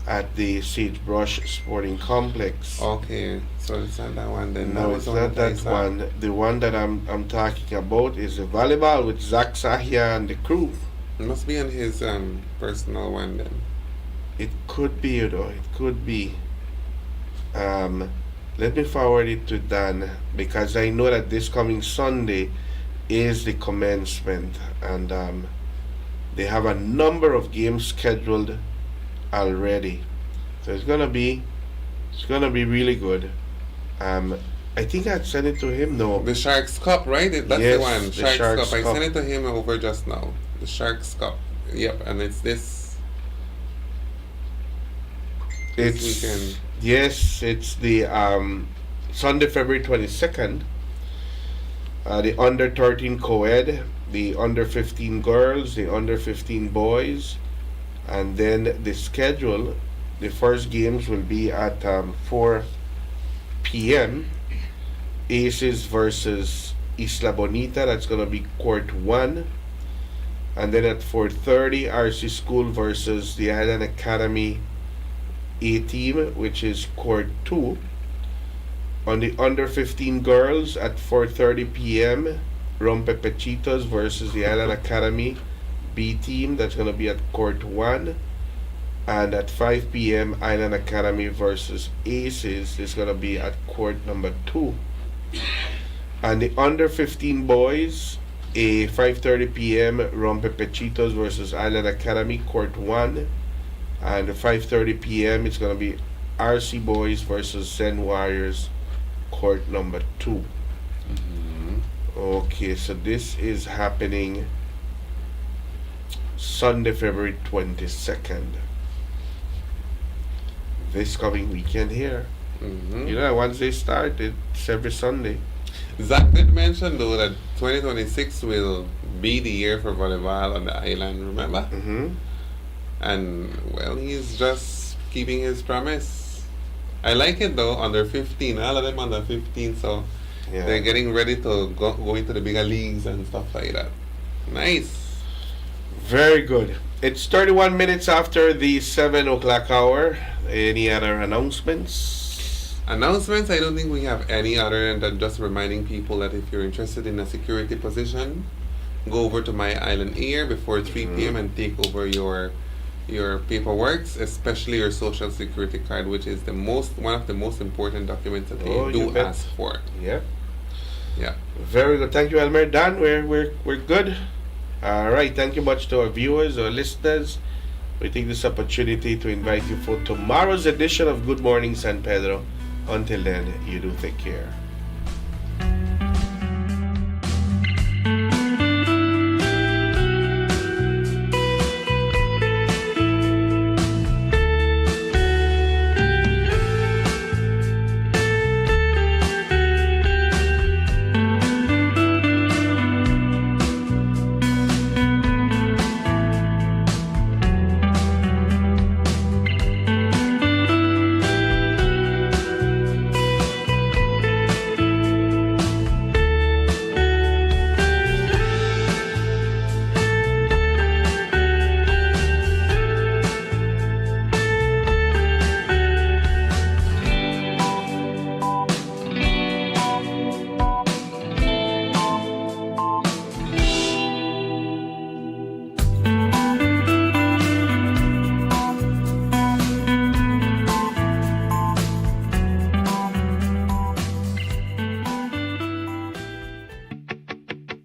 at the Sagebrush Sporting Complex. Okay, so it's not that one then. No, it's not that one. The one that I'm talking about is the volleyball with Zach Sahia and the crew. It must be on his personal one then. It could be, though. It could be. Let me forward it to Dan, because I know that this coming Sunday is the commencement, and they have a number of games scheduled already, so it's gonna be really good. I think I sent it to him. No, the Sharks Cup, right? That's yes, the one. the Sharks Sharks Cup. I Cup. sent it to him over just now. The Sharks Cup. Yep, and it's this weekend. Yes, it's the Sunday, February 22nd. The under 13 co-ed, the under 15 girls, the under 15 boys, and then the schedule. The first games will be at 4 p.m. Aces versus Isla Bonita. That's gonna be court 1, and then at 4:30, RC School versus the Island Academy A team, which is court 2. On the under 15 girls at 4:30 p.m., Rompepechitos versus the Island Academy B team. That's going to be at court 1. And at 5 p.m., Island Academy versus Aces is going to be at court number 2. And the under 15 boys, a 5:30 p.m., Rompepechitos versus Island Academy, court 1. And at 5:30 p.m., it's going to be RC Boys versus Zen Warriors, court number 2. Okay, so this is happening Sunday, February 22nd. This coming weekend here. You know, once they start, it's every Sunday. Zach did mention though that 2026 will be the year for volleyball on the island, remember? And well, he's just keeping his promise. I like it though, under 15, all of them under 15, so they're getting ready to go into the bigger leagues and stuff like that. Nice. Very good. It's 31 minutes after the 7 o'clock hour. Any other announcements? Announcements? I don't think we have any other than just reminding people that if you're interested in a security position, go over to My Island Air before 3 p.m. and take over your paperwork, especially your social security card, which is one of the most important documents that they do ask for. Yeah. Very good. Thank you, Elmer. Dan, we're good. All right. Thank you much to our viewers, our listeners. We take this opportunity to invite you for tomorrow's edition of Good Morning San Pedro. Until then, you do take care.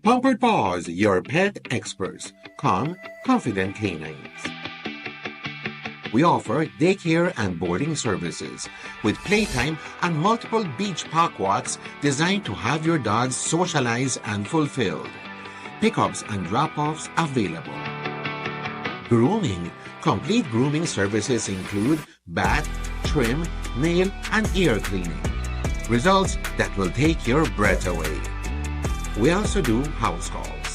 Pampered Paws, your pet experts. Calm, confident canines. We offer daycare and boarding services with playtime and multiple beach park walks designed to have your dogs socialize and fulfilled. Pickups and drop-offs available. Grooming. Complete grooming services include bath, trim, nail, and ear cleaning. Results that will take your breath away. We also do house calls.